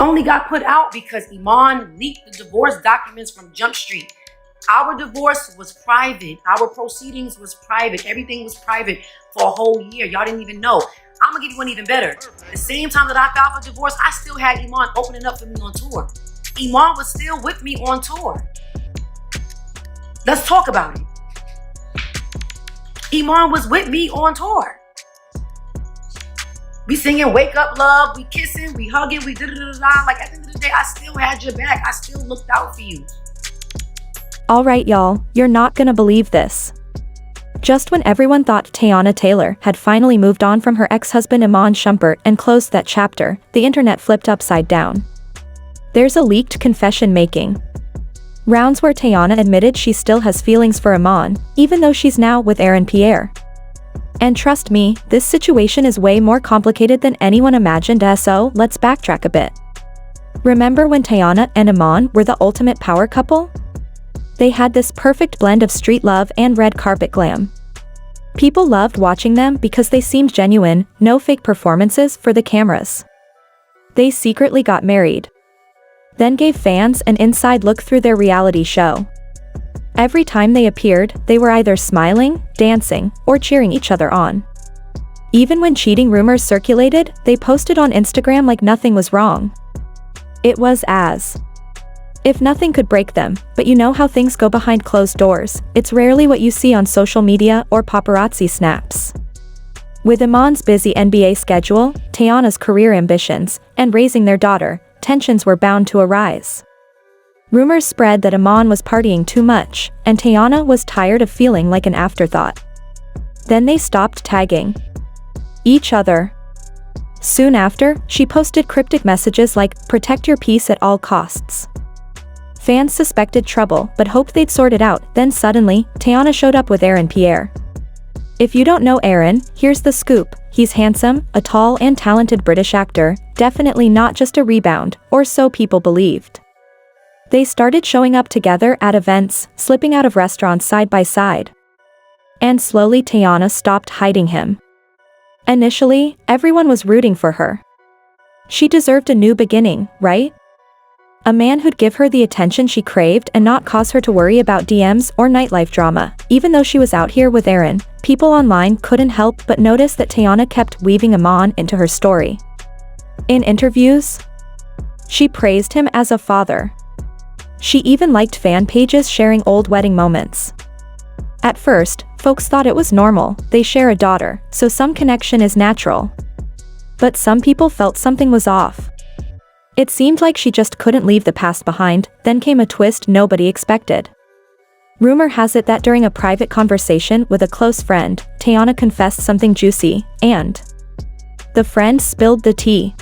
only got put out because Iman leaked the divorce documents from Jump Street. Our divorce was private. Our proceedings was private. Everything was private for a whole year. Y'all didn't even know. I'm gonna give you one even better. The same time that I filed for divorce, I still had Iman opening up for me on tour. Iman was still with me on tour. Let's talk about it. Iman was with me on tour. We singing Wake Up Love, we kissing, we hugging, we da-da-da-da-da. Like, at the end of the day, I still had your back. I still looked out for you. Alright y'all, you're not gonna believe this. Just when everyone thought Teyana Taylor had finally moved on from her ex-husband Iman Shumpert and closed that chapter, the internet flipped upside down. There's a leaked confession making rounds where Teyana admitted she still has feelings for Iman, even though she's now with Aaron Pierre. And trust me, this situation is way more complicated than anyone imagined, so let's backtrack a bit. Remember when Teyana and Iman were the ultimate power couple? They had this perfect blend of street love and red carpet glam. People loved watching them because they seemed genuine, no fake performances for the cameras. They secretly got married, then gave fans an inside look through their reality show. Every time they appeared, they were either smiling, dancing, or cheering each other on. Even when cheating rumors circulated, they posted on Instagram like nothing was wrong. It was as if nothing could break them, but you know how things go behind closed doors. It's rarely what you see on social media or paparazzi snaps. With Iman's busy NBA schedule, Teyana's career ambitions, and raising their daughter, tensions were bound to arise. Rumors spread that Iman was partying too much, and Teyana was tired of feeling like an afterthought. Then they stopped tagging each other. Soon after, she posted cryptic messages like, "Protect your peace at all costs." Fans suspected trouble but hoped they'd sort it out. Then suddenly, Teyana showed up with Aaron Pierre. If you don't know Aaron, here's the scoop. He's handsome, a tall and talented British actor, definitely not just a rebound, or so people believed. They started showing up together at events, slipping out of restaurants side by side. And slowly Teyana stopped hiding him. Initially, everyone was rooting for her. She deserved a new beginning, right? A man who'd give her the attention she craved and not cause her to worry about DMs or nightlife drama. Even though she was out here with Aaron, people online couldn't help but notice that Teyana kept weaving Iman into her story. In interviews, she praised him as a father. She even liked fan pages sharing old wedding moments. At first, folks thought it was normal, they share a daughter, so some connection is natural. But some people felt something was off. It seemed like she just couldn't leave the past behind. Then came a twist nobody expected. Rumor has it that during a private conversation with a close friend, Teyana confessed something juicy, and the friend spilled the tea.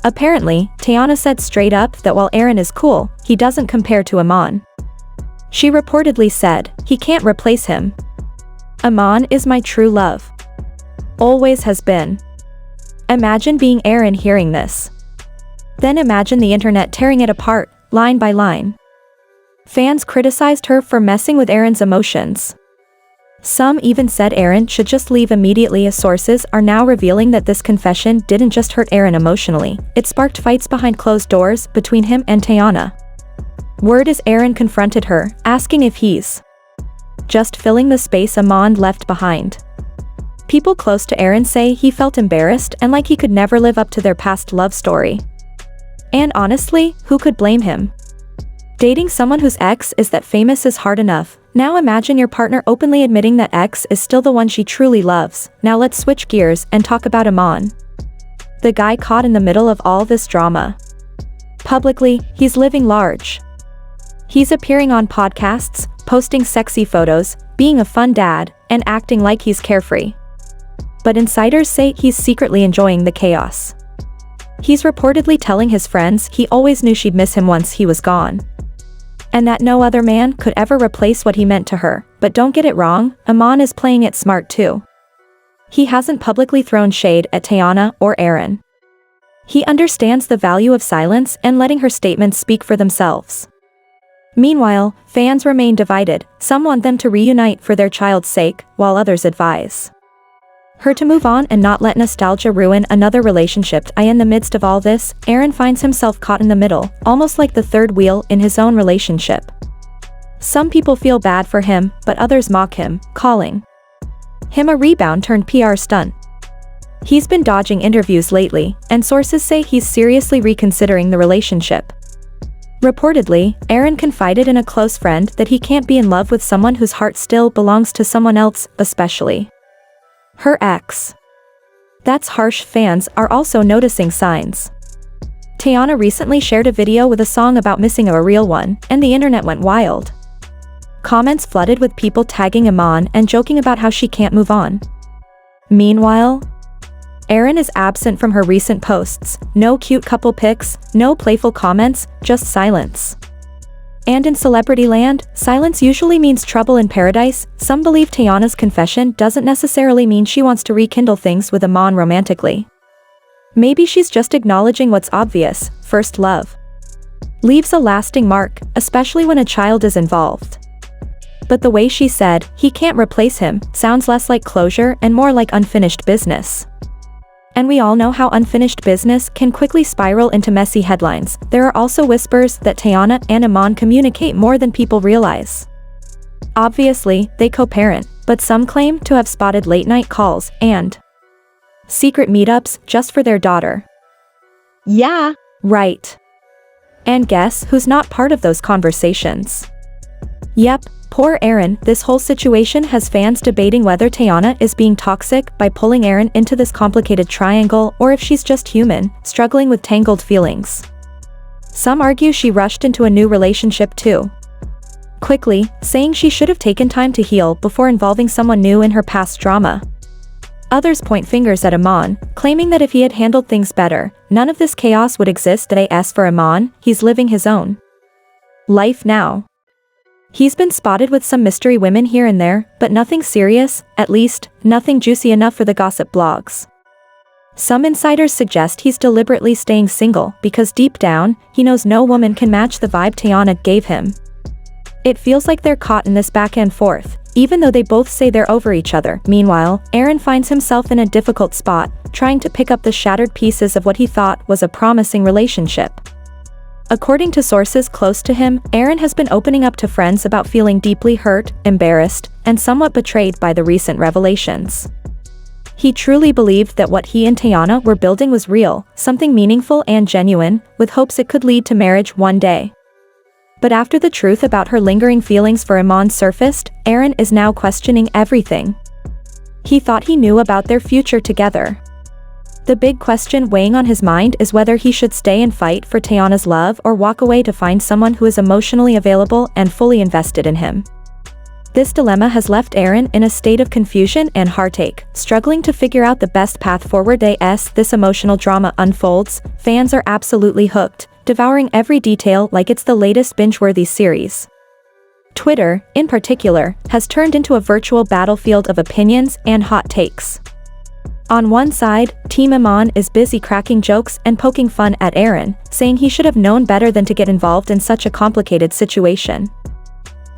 Apparently, Teyana said straight up that while Aaron is cool, he doesn't compare to Iman. She reportedly said, "He can't replace him. Iman is my true love. Always has been." Imagine being Aaron hearing this. Then imagine the internet tearing it apart, line by line. Fans criticized her for messing with Aaron's emotions. Some even said Aaron should just leave immediately, as sources are now revealing that this confession didn't just hurt Aaron emotionally, it sparked fights behind closed doors between him and Teyana. Word is Aaron confronted her, asking if he's just filling the space Iman left behind. People close to Aaron say he felt embarrassed and like he could never live up to their past love story. And honestly, who could blame him? Dating someone whose ex is that famous is hard enough. Now imagine your partner openly admitting that ex is still the one she truly loves. Now let's switch gears and talk about Iman, the guy caught in the middle of all this drama. Publicly, he's living large. He's appearing on podcasts, posting sexy photos, being a fun dad, and acting like he's carefree. But insiders say he's secretly enjoying the chaos. He's reportedly telling his friends he always knew she'd miss him once he was gone, and that no other man could ever replace what he meant to her. But don't get it wrong, Iman is playing it smart too. He hasn't publicly thrown shade at Teyana or Aaron. He understands the value of silence and letting her statements speak for themselves. Meanwhile, fans remain divided. Some want them to reunite for their child's sake, while others advise her to move on and not let nostalgia ruin another relationship. In the midst of all this, Aaron finds himself caught in the middle, almost like the third wheel in his own relationship. Some people feel bad for him, but others mock him, calling him a rebound turned PR stunt. He's been dodging interviews lately, and sources say he's seriously reconsidering the relationship. Reportedly, Aaron confided in a close friend that he can't be in love with someone whose heart still belongs to someone else, especially her ex. That's harsh. Fans are also noticing signs. Teyana recently shared a video with a song about missing a real one, and the internet went wild. Comments flooded with people tagging Iman and joking about how she can't move on. Meanwhile, Aaron is absent from her recent posts, no cute couple pics, no playful comments, just silence. And in celebrity land, silence usually means trouble in paradise. Some believe Teyana's confession doesn't necessarily mean she wants to rekindle things with Iman romantically. Maybe she's just acknowledging what's obvious: first love leaves a lasting mark, especially when a child is involved. But the way she said, "he can't replace him," sounds less like closure and more like unfinished business. And we all know how unfinished business can quickly spiral into messy headlines. There are also whispers that Teyana and Iman communicate more than people realize. Obviously, they co-parent, but some claim to have spotted late-night calls and secret meetups just for their daughter. Yeah, right. And guess who's not part of those conversations? Yep, poor Aaron. This whole situation has fans debating whether Teyana is being toxic by pulling Aaron into this complicated triangle, or if she's just human, struggling with tangled feelings. Some argue she rushed into a new relationship too quickly, saying she should have taken time to heal before involving someone new in her past drama. Others point fingers at Iman, claiming that if he had handled things better, none of this chaos would exist. As for Iman, he's living his own life now. He's been spotted with some mystery women here and there, but nothing serious, at least, nothing juicy enough for the gossip blogs. Some insiders suggest he's deliberately staying single because deep down, he knows no woman can match the vibe Teyana gave him. It feels like they're caught in this back and forth, even though they both say they're over each other. Meanwhile, Aaron finds himself in a difficult spot, trying to pick up the shattered pieces of what he thought was a promising relationship. According to sources close to him, Aaron has been opening up to friends about feeling deeply hurt, embarrassed, and somewhat betrayed by the recent revelations. He truly believed that what he and Teyana were building was real, something meaningful and genuine, with hopes it could lead to marriage one day. But after the truth about her lingering feelings for Iman surfaced, Aaron is now questioning everything he thought he knew about their future together. The big question weighing on his mind is whether he should stay and fight for Teyana's love or walk away to find someone who is emotionally available and fully invested in him. This dilemma has left Aaron in a state of confusion and heartache, struggling to figure out the best path forward. As this emotional drama unfolds, fans are absolutely hooked, devouring every detail like it's the latest binge-worthy series. Twitter, in particular, has turned into a virtual battlefield of opinions and hot takes. On one side, Team Iman is busy cracking jokes and poking fun at Aaron, saying he should have known better than to get involved in such a complicated situation.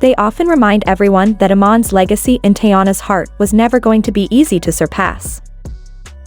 They often remind everyone that Iman's legacy in Teyana's heart was never going to be easy to surpass.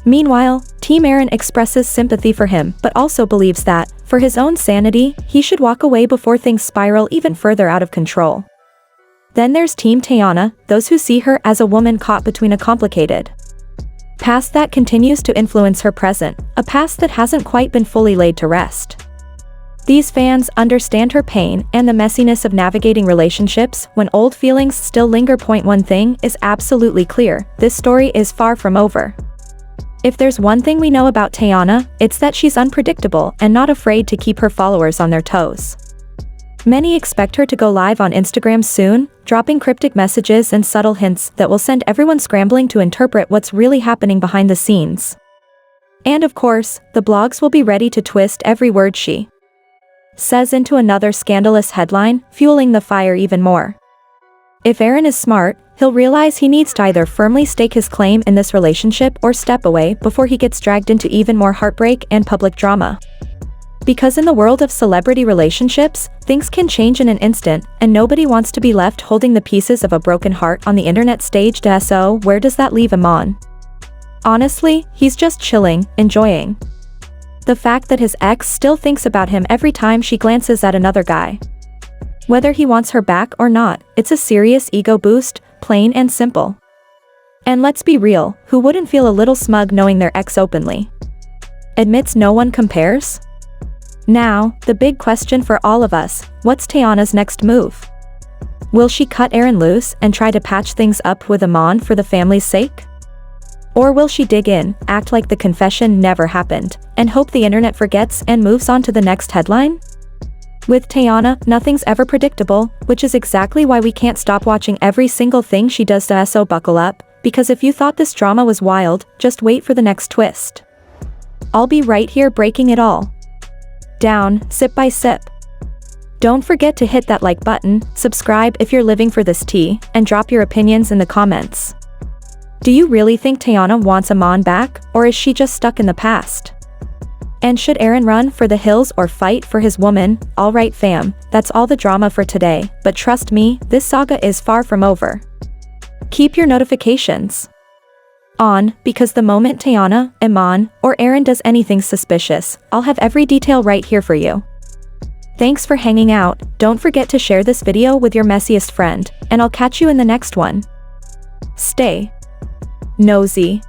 Meanwhile, Team Aaron expresses sympathy for him but also believes that, for his own sanity, he should walk away before things spiral even further out of control. Then there's Team Teyana, those who see her as a woman caught between a complicated past that continues to influence her present, a past that hasn't quite been fully laid to rest. These fans understand her pain and the messiness of navigating relationships when old feelings still linger. One thing is absolutely clear: this story is far from over. If there's one thing we know about Teyana, it's that she's unpredictable and not afraid to keep her followers on their toes. Many expect her to go live on Instagram soon, dropping cryptic messages and subtle hints that will send everyone scrambling to interpret what's really happening behind the scenes. And of course, the blogs will be ready to twist every word she says into another scandalous headline, fueling the fire even more. If Aaron is smart, he'll realize he needs to either firmly stake his claim in this relationship or step away before he gets dragged into even more heartbreak and public drama. Because in the world of celebrity relationships, things can change in an instant, and nobody wants to be left holding the pieces of a broken heart on the internet stage. So, where does that leave Iman? Honestly, he's just chilling, enjoying the fact that his ex still thinks about him every time she glances at another guy. Whether he wants her back or not, it's a serious ego boost, plain and simple. And let's be real, who wouldn't feel a little smug knowing their ex openly admits no one compares? Now, the big question for all of us, what's Teyana's next move? Will she cut Aaron loose and try to patch things up with Iman for the family's sake? Or will she dig in, act like the confession never happened, and hope the internet forgets and moves on to the next headline? With Teyana, nothing's ever predictable, which is exactly why we can't stop watching every single thing she does to us, so buckle up, because if you thought this drama was wild, just wait for the next twist. I'll be right here breaking it all down, sip by sip. Don't forget to hit that like button, subscribe if you're living for this tea, and drop your opinions in the comments. Do you really think Teyana wants Iman back, or is she just stuck in the past? And should Aaron run for the hills or fight for his woman? Alright fam, that's all the drama for today, but trust me, this saga is far from over. Keep your notifications on, because the moment Teyana, Iman, or Aaron does anything suspicious, I'll have every detail right here for you. Thanks for hanging out, don't forget to share this video with your messiest friend, and I'll catch you in the next one. Stay nosy.